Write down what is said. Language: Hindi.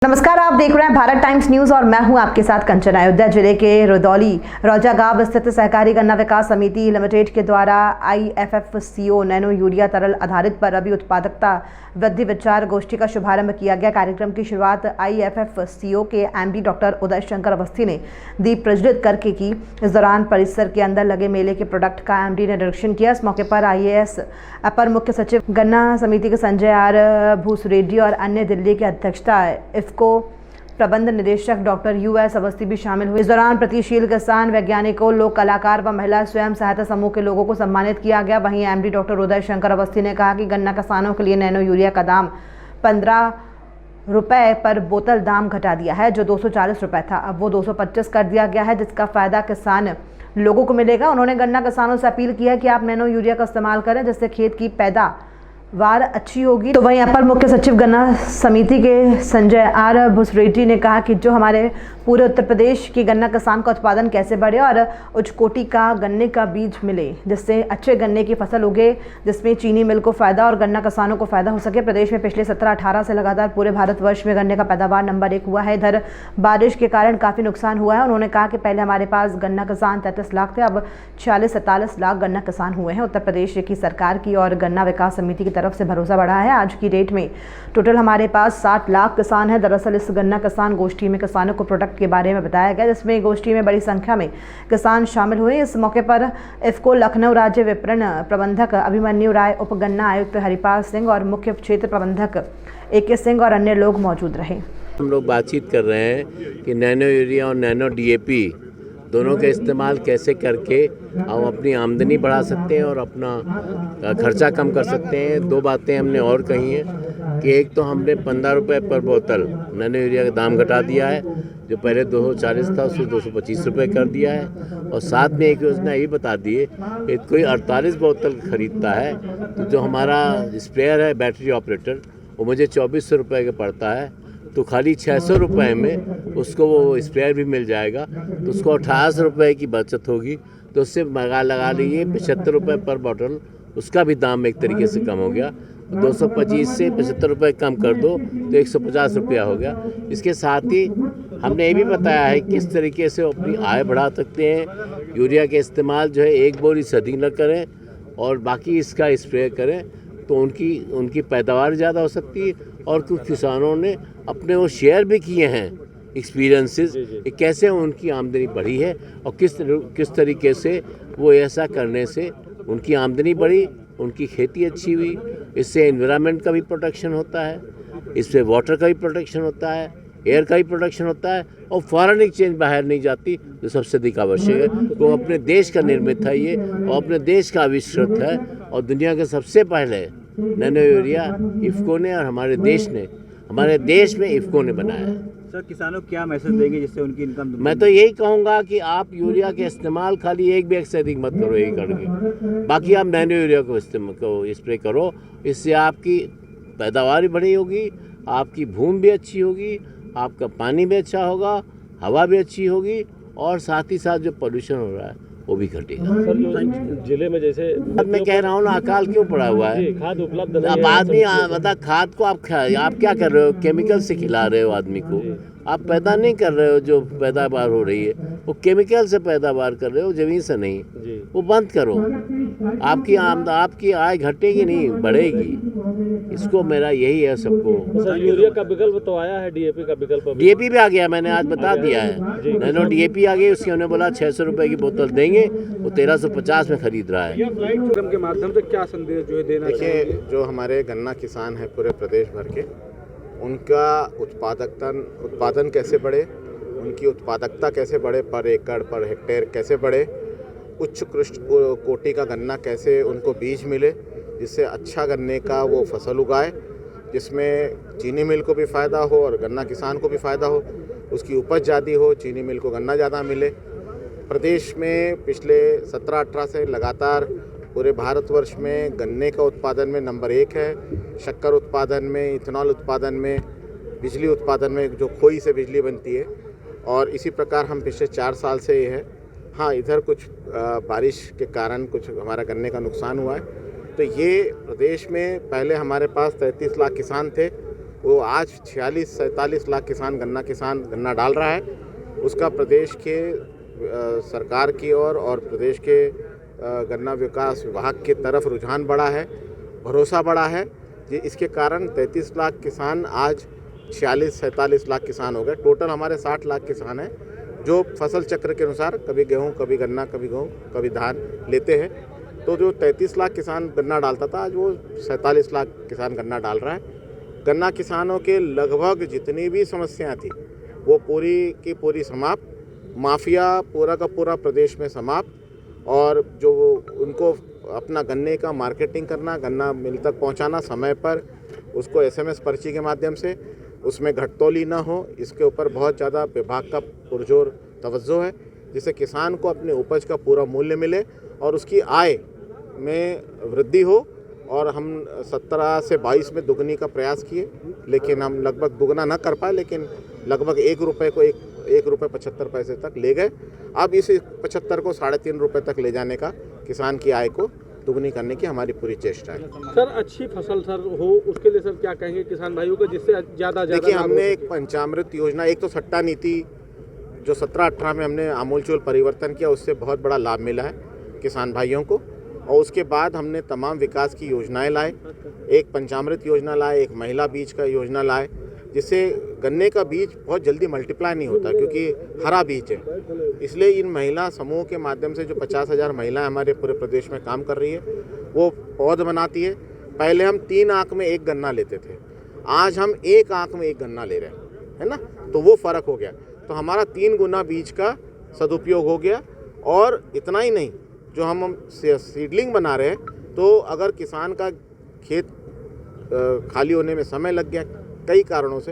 नमस्कार, आप देख रहे हैं भारत टाइम्स न्यूज और मैं हूं आपके साथ कंचन। अयोध्या जिले के रुदौली रौजा गांव स्थित सहकारी गन्ना विकास समिति लिमिटेड के द्वारा IFFCO नैनो यूरिया तरल आधारित पर रबी उत्पादकता वृद्धि विचार गोष्ठी का शुभारंभ किया गया। कार्यक्रम की शुरुआत IFFCO के MD डॉक्टर उदय शंकर अवस्थी ने दीप प्रज्वलित करके की। इस दौरान परिसर के अंदर लगे मेले के प्रोडक्ट का MD ने निरीक्षण किया। इस मौके पर IAS अपर मुख्य सचिव गन्ना समिति के संजय R भूसरेड्डी और अन्य दिल्ली के अध्यक्षता इफ्को प्रबंध निदेशक डॉक्टर US अवस्थी भी शामिल हुए। इस दौरान प्रगतिशील किसान, वैज्ञानिकों, लोक कलाकार व महिला स्वयं सहायता समूह के लोगों को सम्मानित किया गया। वहीं MD डॉक्टर उदय शंकर अवस्थी ने कहा कि गन्ना किसानों के लिए नैनो यूरिया का दाम 15 रुपए पर बोतल दाम घटा दिया है, जो 240 रुपए था, अब वो 225 कर दिया गया है, जिसका फायदा किसान लोगों को मिलेगा। उन्होंने गन्ना किसानों से अपील की है कि आप नैनो यूरिया का इस्तेमाल करें, जिससे खेत की पैदावार अच्छी होगी। तो वहीं अपर मुख्य सचिव गन्ना समिति के संजय R भूसरेड्डी ने कहा कि जो हमारे पूरे उत्तर प्रदेश के गन्ना किसान का उत्पादन कैसे बढ़े और उच्च कोटि का गन्ने का बीज मिले, जिससे अच्छे गन्ने की फसल उगे, जिसमें चीनी मिल को फायदा और गन्ना किसानों को फायदा हो सके। प्रदेश में पिछले 17-18 से लगातार पूरे भारतवर्ष में गन्ने का पैदावार नंबर 1 हुआ है। इधर बारिश के कारण काफ़ी नुकसान हुआ है। उन्होंने कहा कि पहले हमारे पास गन्ना किसान 33 लाख थे, अब 46-47 लाख गन्ना किसान हुए हैं। उत्तर प्रदेश की सरकार की और गन्ना विकास समिति की तरफ से भरोसा बढ़ा है। आज की डेट में टोटल हमारे पास 60 लाख किसान हैं। दरअसल इस गन्ना किसान गोष्ठी में किसानों को प्रोडक्ट के बारे में बताया गया, जिसमें गोष्ठी में बड़ी संख्या में किसान शामिल हुए। इस मौके पर इफ्को लखनऊ राज्य विपणन प्रबंधक अभिमन्यु राय, उप गन्ना आयुक्त हरिपाल सिंह और मुख्य क्षेत्र प्रबंधक AK सिंह और अन्य लोग मौजूद रहे। हम लोग बातचीत कर रहे हैं कि नैनो यूरिया और नैनो DAP दोनों का इस्तेमाल कैसे करके हम अपनी आमदनी बढ़ा सकते हैं और अपना खर्चा कम कर सकते हैं। दो बातें हमने और कही हैं कि एक तो हमने 15 रुपये पर बोतल नैनो यूरिया का दाम घटा दिया है, जो पहले 240 था उससे 225 रुपये कर दिया है। और साथ में एक योजना ये बता दी है कि कोई 48 बोतल खरीदता है तो जो हमारा स्प्रेयर है बैटरी ऑपरेटर, वो मुझे 2400 रुपये का पड़ता है, तो खाली 600 रुपये में उसको वो स्प्रेयर भी मिल जाएगा, तो उसको 1800 रुपये की बचत होगी। तो उससे लगा लीजिए 75 रुपये पर बॉटल, उसका भी दाम एक तरीके से कम हो गया। 225 से 75 रुपये कम कर दो तो 150 रुपया हो गया। इसके साथ ही हमने ये भी बताया है किस तरीके से अपनी आय बढ़ा सकते हैं। यूरिया के इस्तेमाल जो है 1 बोरी से अधिक न करें और बाकी इसका स्प्रे करें, तो उनकी पैदावार ज़्यादा हो सकती है। और कुछ किसानों ने अपने वो शेयर भी किए हैं एक्सपीरियंसेस, कैसे उनकी आमदनी बढ़ी है और किस तरीके से वो ऐसा करने से उनकी आमदनी बढ़ी, उनकी खेती अच्छी हुई। इससे एनवायरनमेंट का भी प्रोटेक्शन होता है, इससे वाटर का भी प्रोटेक्शन होता है, एयर का भी प्रोटेक्शन होता है और फॉरेन एक्सचेंज बाहर नहीं जाती, जो सबसे अधिक आवश्यक है। तो अपने देश का निर्मित है ये और अपने देश का आविष्कृत है और दुनिया के सबसे पहले नैनो यूरिया इफ्को ने और हमारे देश में इफ्को ने बनाया है। सर, किसानों को क्या मैसेज देंगे जिससे उनकी इनकम? मैं तो यही कहूँगा कि आप यूरिया के इस्तेमाल खाली 1 बैग से अधिक मत करो, यही करके बाकी आप नैनो यूरिया को स्प्रे करो। इससे आपकी पैदावार भी बड़ी होगी, आपकी भूमि भी अच्छी होगी, आपका पानी भी अच्छा होगा, हवा भी अच्छी होगी और साथ ही साथ जो पोल्यूशन हो रहा है वो भी घटेगा। जिले में जैसे अब मैं कह रहा हूँ ना, अकाल क्यों पड़ा हुआ है? खाद उपलब्ध अब आदमी मतलब खाद को आप क्या कर रहे हो? केमिकल से खिला रहे हो आदमी को, आप पैदा नहीं कर रहे हो। जो पैदावार हो रही है वो केमिकल से पैदावार कर रहे हो, जमीन से नहीं। वो बंद करो, आपकी आय घटेगी नहीं बढ़ेगी। इसको मेरा यही है सबको। सर, यूरिया का विकल्प तो आया है, DAP का विकल्प DAP भी आ गया, मैंने आज बता दिया है। नैनो DAP आ गई, उसकी उन्होंने बोला 600 रुपये की बोतल देंगे, वो 1350 में खरीद रहा है। के माध्यम से क्या संदेश जो है देना? देखिए, जो हमारे गन्ना किसान हैं पूरे प्रदेश भर के, उनका उत्पादन कैसे बढ़े, उनकी उत्पादकता कैसे बढ़े, पर एकड़ पर हेक्टेयर कैसे बढ़े, उच्च कोटि का गन्ना कैसे उनको बीज मिले, जिससे अच्छा गन्ने का वो फसल उगाए, जिसमें चीनी मिल को भी फ़ायदा हो और गन्ना किसान को भी फ़ायदा हो, उसकी उपज ज़्यादा हो, चीनी मिल को गन्ना ज़्यादा मिले। प्रदेश में पिछले 17-18 से लगातार पूरे भारतवर्ष में गन्ने का उत्पादन में नंबर 1 है। शक्कर उत्पादन में, इथेनॉल उत्पादन में, बिजली उत्पादन में, जो खोई से बिजली बनती है, और इसी प्रकार हम पिछले 4 साल से ये है। हाँ, इधर कुछ बारिश के कारण कुछ हमारा गन्ने का नुकसान हुआ है। तो ये प्रदेश में पहले हमारे पास 33 लाख किसान थे, वो आज 46-47 लाख किसान गन्ना डाल रहा है। उसका प्रदेश के सरकार की ओर और प्रदेश के गन्ना विकास विभाग की तरफ रुझान बढ़ा है, भरोसा बढ़ा है। इसके कारण 33 लाख किसान आज 46-47 लाख किसान हो गए। टोटल हमारे 60 लाख किसान हैं जो फसल चक्र के अनुसार कभी गेहूं, कभी गन्ना, कभी गेहूं, कभी धान लेते हैं। तो जो 33 लाख किसान गन्ना डालता था आज वो 47 लाख किसान गन्ना डाल रहा है। गन्ना किसानों के लगभग जितनी भी समस्याएं थी वो पूरी की पूरी समाप्त, माफिया पूरा का पूरा प्रदेश में समाप्त, और जो उनको अपना गन्ने का मार्केटिंग करना, गन्ना मिल तक पहुंचाना समय पर, उसको SMS पर्ची के माध्यम से, उसमें घटतौली ना हो, इसके ऊपर बहुत ज़्यादा विभाग का पुरजोर तवज्जो है, जिससे किसान को अपने उपज का पूरा मूल्य मिले और उसकी आय में वृद्धि हो। और हम 17 से 22 में दुगनी का प्रयास किए, लेकिन हम लगभग दुगना ना कर पाए, लेकिन लगभग 1 रुपये को 1 रुपये 75 पैसे तक ले गए। अब इस 75 को 3.5 रुपये तक ले जाने का, किसान की आय को दुगनी करने की हमारी पूरी चेष्टा है। सर अच्छी फसल सर हो उसके लिए सर क्या कहेंगे किसान भाइयों को, जिससे ज़्यादा देखिए, हमने एक पंचामृत योजना, एक तो सट्टा नीति जो 17-18 में हमने आमूलचूल परिवर्तन किया, उससे बहुत बड़ा लाभ मिला है किसान भाइयों को। और उसके बाद हमने तमाम विकास की योजनाएं लाए, एक पंचामृत योजना लाए, एक महिला बीज का योजना लाए, जिससे गन्ने का बीज बहुत जल्दी मल्टीप्लाई नहीं होता क्योंकि हरा बीज है। इसलिए इन महिला समूह के माध्यम से जो 50,000 महिलाएं हमारे पूरे प्रदेश में काम कर रही है, वो पौध बनाती है। पहले हम 3 आंख में 1 गन्ना लेते थे, आज हम 1 आंख में 1 गन्ना ले रहे हैं, है ना। तो वो फ़र्क हो गया, तो हमारा 3 गुना बीज का सदुपयोग हो गया। और इतना ही नहीं, जो हम सीडलिंग बना रहे हैं, तो अगर किसान का खेत खाली होने में समय लग गया कई कारणों से,